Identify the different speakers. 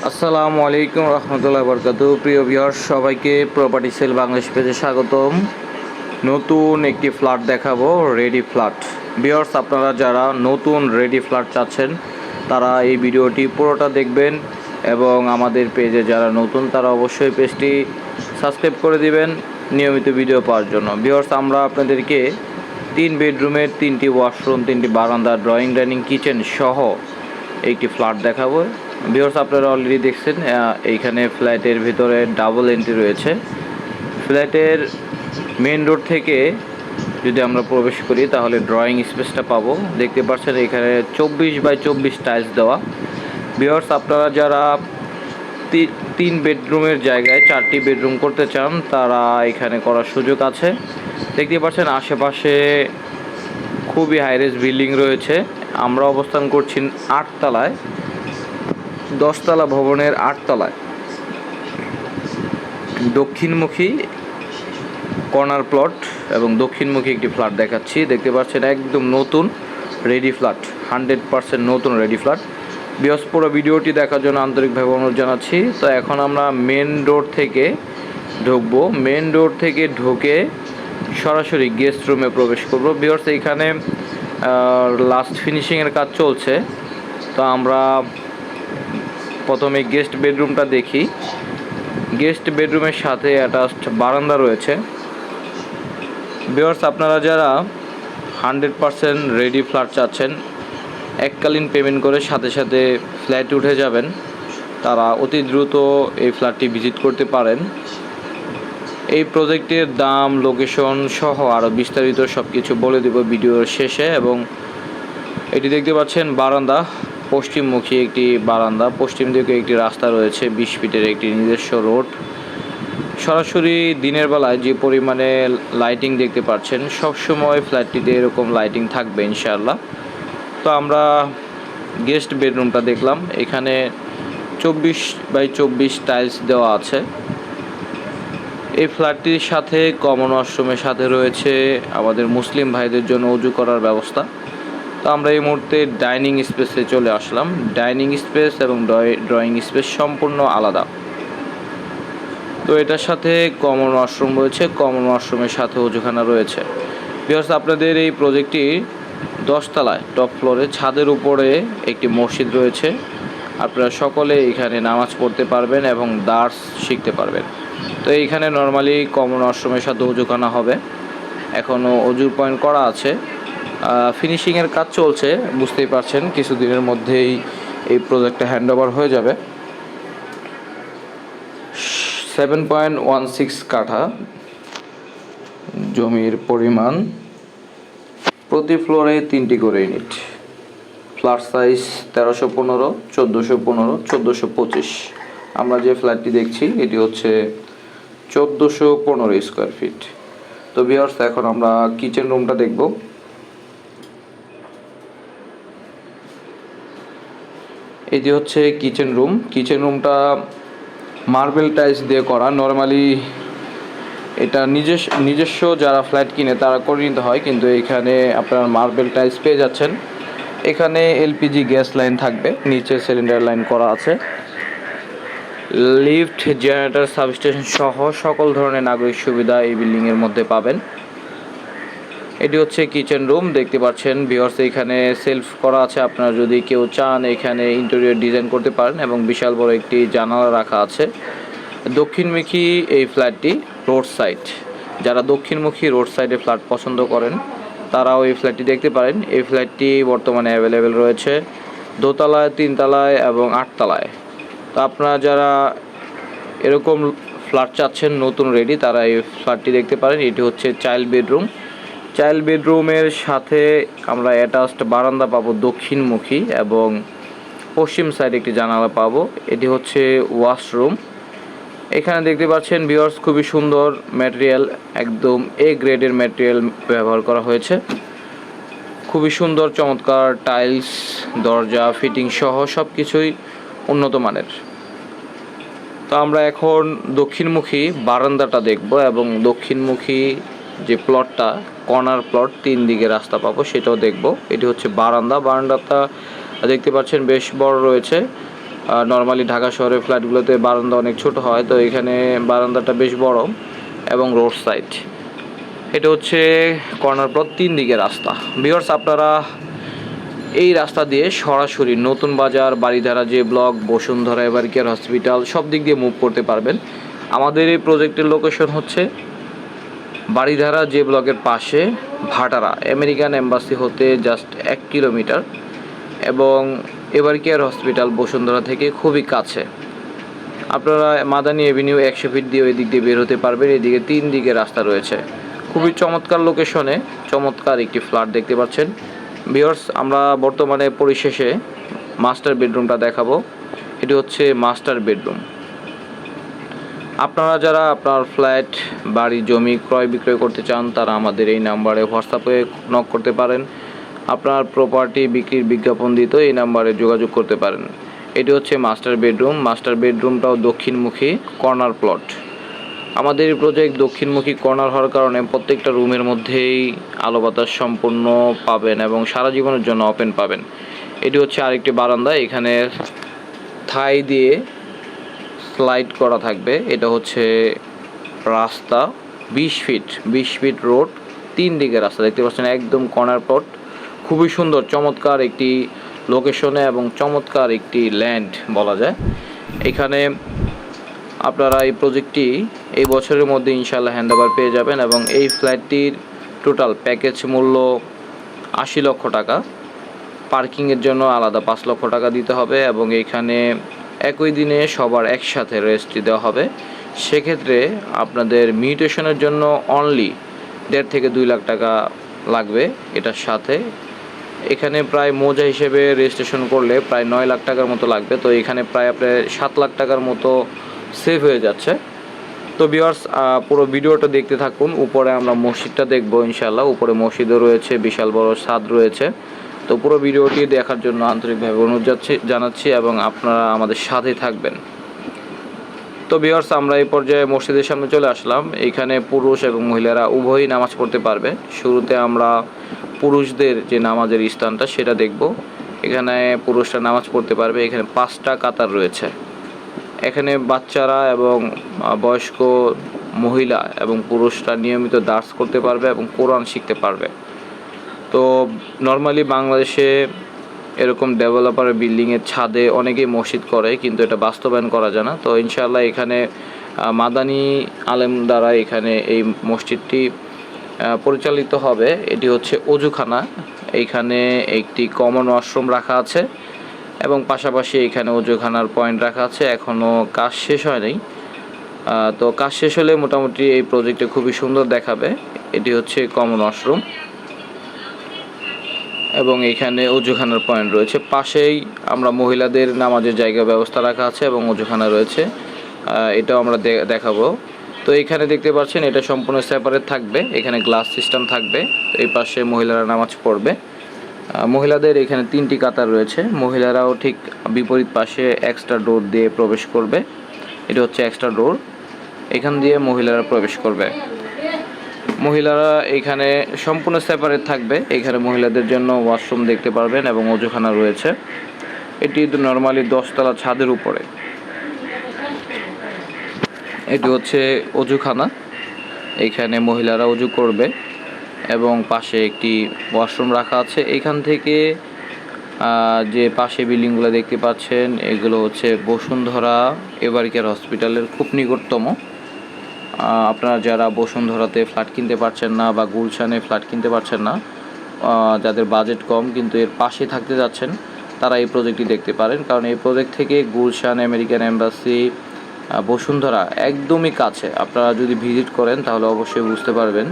Speaker 1: আসসালামু আলাইকুম রহমতুল্লাহ বরকাতু। প্রিয় ভিউয়ার্স, সবাইকে প্রপার্টি সেল বাংলাদেশ পেজে স্বাগতম। নতুন একটি ফ্ল্যাট দেখাবো, রেডি ফ্ল্যাট। ভিউয়ার্স, আপনারা যারা নতুন রেডি ফ্ল্যাট চাচ্ছেন তারা এই ভিডিওটি পুরোটা দেখবেন, এবং আমাদের পেজে যারা নতুন তারা অবশ্যই পেজটি সাবস্ক্রাইব করে দিবেন নিয়মিত ভিডিও পাওয়ার জন্য। ভিউয়ার্স, আমরা আপনাদেরকে 3 বেডরুমের 3টি ওয়াশরুম, 3টি বারান্দা, ড্রয়িং ডাইনিং কিচেন সহ একটি ফ্ল্যাট দেখাবো। ভিউয়ার্স, আপনারা অলরেডি দেখছেন এইখানে ফ্ল্যাটের ভিতরে ডাবল এন্ট্রি রয়েছে। ফ্ল্যাটের মেন রোড থেকে যদি আমরা প্রবেশ করি তাহলে ড্রয়িং স্পেসটা পাবো। দেখতে পাচ্ছেন এখানে 24x24 টাইলস দেওয়া। ভিউয়ার্স, আপনারা যারা 3 বেডরুমের জায়গায় 4টি বেডরুম করতে চান তারা এখানে করার সুযোগ আছে। দেখতে পাচ্ছেন আশেপাশে খুবই হাইরেজ বিল্ডিং রয়েছে। আমরা অবস্থান করছি 8 তলায়, 10 তলা ভবনের 8 তলায় দক্ষিণমুখী কর্নার প্লট এবং দক্ষিণমুখী একটি ফ্ল্যাট দেখাচ্ছি। দেখতে পাচ্ছেন একদম নতুন রেডি ফ্ল্যাট, 100% নতুন রেডি ফ্ল্যাট। পুরো ভিডিওটি দেখার জন্য আন্তরিকভাবে অনুরোধ জানাচ্ছি। তো এখন আমরা মেন রোড থেকে ঢুকবো। মেন রোড থেকে ঢুকে সরাসরি গেস্ট রুমে প্রবেশ করব। ভিউয়ার্স, এইখানে লাস্ট ফিনিশিংয়ের কাজ চলছে। তো আমরা প্রথমে গেস্ট বেডরুমটা দেখি। গেস্ট বেডরুমের সাথে অ্যাটাচড বারান্দা রয়েছে। ভিউয়ার্স, আপনারা যারা 100% রেডি ফ্ল্যাট চাচ্ছেন, এককালীন পেমেন্ট করে সাথে সাথে ফ্ল্যাটে উঠে যাবেন, তারা অতি দ্রুত এই ফ্ল্যাটটি ভিজিট করতে পারেন। এই প্রজেক্টের দাম, লোকেশন সহ আরও বিস্তারিত সব কিছু বলে দেব ভিডিওর শেষে। এবং এটি দেখতে পাচ্ছেন বারান্দা, পশ্চিমমুখী একটি বারান্দা, পশ্চিম দিকে একটি রাস্তা রয়েছে, 20 ফিটের একটি নিজস্ব রোড। সরাসরি দিনের বেলায় যে পরিমাণে লাইটিং দেখতে পাচ্ছেন, সবসময় ফ্ল্যাটটিতে এরকম লাইটিং থাকবে ইনশাআল্লাহ। তো আমরা গেস্ট বেডরুমটা দেখলাম। এখানে 24x24 টাইলস দেওয়া আছে। এই ফ্ল্যাটটির সাথে কমন ওয়াশরুমের সাথে রয়েছে আমাদের মুসলিম ভাইদের জন্য উজু করার ব্যবস্থা। তো আমরা এই মুহূর্তে ডাইনিং স্পেসে চলে আসলাম। ডাইনিং স্পেস এবং ড্রয়িং স্পেস সম্পূর্ণ আলাদা। তো এটার সাথে কমন ওয়াশরুম রয়েছে, কমন ওয়াশরুমের সাথে উজুখানা রয়েছে। ভিউয়ার্স, আপনাদের এই প্রজেক্টটি 10 তলায় টপ ফ্লোরে ছাদের উপরে একটি মসজিদ রয়েছে। আপনারা সকলে এখানে নামাজ পড়তে পারবেন এবং দার্স শিখতে পারবেন। তো এইখানে নর্মালি কমন ওয়াশরুমের সাথে উজুখানা হবে। এখনও অজুর পয়েন্ট করা আছে, ফিনিশিংয়ের কাজ চলছে। বুঝতেই পারছেন কিছুদিনের মধ্যেই এই প্রজেক্টটা হ্যান্ডওভার হয়ে যাবে। 7.16 কাঠা জমির পরিমাণ, প্রতি ফ্লোরে 3টি করে ইউনিট। Flat size 1315, 1415, 1425। আমরা যে ফ্ল্যাটটি দেখছি এটি হচ্ছে 1415 স্কোয়ার ফিট। তো ভিউয়ার্স, এখন আমরা কিচেন রুমটা দেখব। এটি হচ্ছে কিচেন রুম। কিচেন রুমটা মার্বেল টাইলস দিয়ে করা। নর্মালি এটা নিজস্ব যারা ফ্ল্যাট কিনে তারা করে নিতে হয়, কিন্তু এখানে আপনারা মার্বেল টাইলস পেয়ে যাচ্ছেন। এখানে এলপিজি গ্যাস লাইন থাকবে, নিচে সিলিন্ডার লাইন করা আছে। লিফট, জেনারেটর, সাবস্টেশন সহ সকল ধরনের নাগরিক সুবিধা এই বিল্ডিংয়ের মধ্যে পাবেন। এটি হচ্ছে কিচেন রুম। দেখতে পাচ্ছেন ভিউয়ার্স, এখানে সেলফ করা আছে। আপনারা যদি কেউ চান এখানে ইন্টেরিয়র ডিজাইন করতে পারেন, এবং বিশাল বড় একটি জানালা রাখা আছে। দক্ষিণমুখী এই ফ্ল্যাটটি রোড সাইড। যারা দক্ষিণমুখী রোড সাইডে ফ্ল্যাট পছন্দ করেন তারাও এই ফ্ল্যাটটি দেখতে পারেন। এই ফ্ল্যাটটি বর্তমানে অ্যাভেলেবেল রয়েছে দোতলায়, 3 তলায় এবং 8 তলায়। তো আপনারা যারা এরকম ফ্ল্যাট চাচ্ছেন নতুন রেডি, তারা এই ফ্ল্যাটটি দেখতে পারেন। এটি হচ্ছে চাইল্ড বেডরুম। চাইল্ড বেডরুমের সাথে আমরা অ্যাটাচড বারান্দা পাবো দক্ষিণমুখী, এবং পশ্চিম সাইডে একটি জানালা পাবো। এটি হচ্ছে ওয়াশরুম। এখানে দেখতে পাচ্ছেন ভিউয়ার্স, খুবই সুন্দর ম্যাটেরিয়াল, একদম এ গ্রেডের ম্যাটেরিয়াল ব্যবহার করা হয়েছে। খুবই সুন্দর চমৎকার টাইলস, দরজা, ফিটিং সহ সব কিছুই উন্নত মানের। তো আমরা এখন দক্ষিণমুখী বারান্দাটা দেখব, এবং দক্ষিণমুখী যে প্লটটা, কর্নার প্লট, 3 দিকে রাস্তা পাবো, সেটাও দেখব। এটি হচ্ছে বারান্দা। বারান্দাটা দেখতে পাচ্ছেন বেশ বড় রয়েছে। নর্মালি ঢাকা শহরের ফ্ল্যাটগুলোতে বারান্দা অনেক ছোট হয়, তো এখানে বারান্দাটা বেশ বড় এবং রোড সাইড। এটা হচ্ছে কর্নার প্লট, 3 দিকে রাস্তা। ভিউয়ার্স, আপনারা এই রাস্তা দিয়ে সরাসরি নতুন বাজার, বারিধারা যে ব্লক, বসুন্ধরা এভারকেয়ার হসপিটাল সব দিক দিয়ে মুভ করতে পারবেন। আমাদের এই প্রজেক্টের লোকেশন হচ্ছে বারিধারা যে ব্লকের পাশে ভাটারা, আমেরিকান এম্বাসি হতে জাস্ট 1 কিলোমিটার, এবং এভারকেয়ার হসপিটাল বসুন্ধরা থেকে খুবই কাছে। আপনারা মাদানী এভিনিউ 100 ফিট দিয়ে ওই দিক দিয়ে বের হতে পারবেন। এদিকে 3 দিকে রাস্তা রয়েছে। খুবই চমৎকার লোকেশনে চমৎকার একটি ফ্ল্যাট দেখতে পাচ্ছেন। ভিউয়ার্স, আমরা বর্তমানে পরিশেষে মাস্টার বেডরুমটা দেখাবো। এটি হচ্ছে মাস্টার বেডরুম। আপনারা যারা আপনার ফ্ল্যাট, বাড়ি, জমি ক্রয় বিক্রয় করতে চান, তারা আমাদের এই নাম্বারে হোয়াটসঅ্যাপে নক করতে পারেন। আপনার প্রপার্টি বিক্রির বিজ্ঞাপন দিতে এই নাম্বারে যোগাযোগ করতে পারেন। এটি হচ্ছে মাস্টার বেডরুম। মাস্টার বেডরুমটাও দক্ষিণমুখী কর্নার প্লট। আমাদের এই প্রজেক্ট দক্ষিণমুখী কর্নার হওয়ার কারণে প্রত্যেকটা রুমের মধ্যেই আলো বাতাস সম্পূর্ণ পাবেন এবং সারা জীবনের জন্য ওপেন পাবেন। এটি হচ্ছে আরেকটি বারান্দা, এখানে থাই দিয়ে স্লাইড করা থাকবে। এটা হচ্ছে রাস্তা, 20 ফিট রোড, 3 দিকে রাস্তা দেখতে পাচ্ছেন, একদম কর্নার প্লট। খুবই সুন্দর চমৎকার একটি লোকেশনে এবং চমৎকার একটি ল্যান্ড বলা যায়। এখানে আপনারা এই প্রজেক্টটি এই বছরের মধ্যে ইনশাআল্লাহ হ্যান্ডওভার পেয়ে যাবেন এবং এই ফ্ল্যাটটির টোটাল প্যাকেজ মূল্য 80 লক্ষ টাকা। পার্কিংয়ের জন্য আলাদা 5 লক্ষ টাকা দিতে হবে এবং এখানে একই দিনে সবার একসাথে রেজিস্ট্রি দেওয়া হবে। সেক্ষেত্রে আপনাদের মিউটেশনের জন্য অনলি 1.5 থেকে 2 লাখ টাকা লাগবে এটার সাথে। এখানে প্রায় মৌজা হিসেবে রেজিস্ট্রেশন করলে প্রায় 9 লাখ টাকার মতো লাগবে। তো এখানে প্রায় আপনার 7 লাখ টাকার মতো সেভ হয়ে যাচ্ছে। তো ভিউয়ার্স, পুরো ভিডিওটা দেখতে থাকুন। উপরে আমরা মসজিদটা দেখবো ইনশাআল্লাহ। উপরে মসজিদও রয়েছে, বিশাল বড় ছাদ রয়েছে। তো পুরো ভিডিওটি দেখার জন্য আন্তরিকভাবে অনুরোধ জানাচ্ছি এবং আপনারা আমাদের সাথে থাকবেন। তো ভিউয়ার্স, আমরা এই পর্যায়ে মসজিদের সামনে চলে আসলাম। এখানে পুরুষ এবং মহিলারা উভয়ই নামাজ পড়তে পারবে। শুরুতে আমরা পুরুষদের যে নামাজের স্থানটা সেটা দেখব। এখানে পুরুষরা নামাজ পড়তে পারবে। এখানে 5টা কাতার রয়েছে। এখানে বাচ্চারা এবং বয়স্ক মহিলা এবং পুরুষরা নিয়মিত দার্স করতে পারবে এবং কোরআন শিখতে পারবে। তো নর্মালি বাংলাদেশে এরকম ডেভেলপার বিল্ডিংয়ের ছাদে অনেকেই মসজিদ করে, কিন্তু এটা বাস্তবায়ন করা যায় না। তো ইনশাআল্লাহ এখানে মাদানী আলেম দ্বারা এখানে এই মসজিদটি পরিচালিত হবে। এটি হচ্ছে অজুখানা। এইখানে একটি কমন ওয়াশরুম রাখা আছে এবং পাশাপাশি এখানে অজুখানার পয়েন্ট রাখা আছে। এখনও কাজ শেষ হয়নি। তো কাজ শেষ হলে মোটামুটি এই প্রজেক্টে খুবই সুন্দর দেখাবে। এটি হচ্ছে কমন ওয়াশরুম এবং এখানে অজুখানার পয়েন্ট রয়েছে। পাশেই আমরা মহিলাদের নামাজের জায়গা ব্যবস্থা রাখা আছে এবং অজুখানা রয়েছে। এটাও আমরা দেখাবো। তো এখানে দেখতে পাচ্ছেন এটা সম্পূর্ণ সেপারেট থাকবে। এখানে গ্লাস সিস্টেম থাকবে। এই পাশে মহিলারা নামাজ পড়বে। মহিলাদের এখানে 3টি কাতার রয়েছে। মহিলারাও ঠিক বিপরীত পাশে এক্সট্রা ডোর দিয়ে প্রবেশ করবে। এটা হচ্ছে এক্সট্রা ডোর, এখান দিয়ে মহিলারা প্রবেশ করবে। মহিলারা এখানে সম্পূর্ণ সেপারেট থাকবে। এখানে মহিলাদের জন্য ওয়াশরুম দেখতে পারবেন এবং অজুখানা রয়েছে। এটি নর্মালি 10 তলা ছাদের উপরে। এটি হচ্ছে অজুখানা, এখানে মহিলারা অজু করবে এবং পাশে একটি ওয়াশরুম রাখা আছে। এখান থেকে যে পাশে বিল্ডিংগুলো দেখতে পাচ্ছেন এগুলো হচ্ছে বসুন্ধরা এভারকেয়ার হসপিটালের খুব নিকটতম। আপনারা যারা বসুন্ধরাতে ফ্ল্যাট কিনতে পারছেন না বা গুলশানে ফ্ল্যাট কিনতে পারছেন না, যাদের বাজেট কম কিন্তু এর পাশে থাকতে যাচ্ছেন, তারা এই প্রজেক্টটি দেখতে পারেন। কারণ এই প্রজেক্ট থেকে গুলশান, আমেরিকান এম্বাসি, বসুন্ধরা একদমই কাছে। আপনারা যদি ভিজিট করেন তাহলে অবশ্যই বুঝতে পারবেন।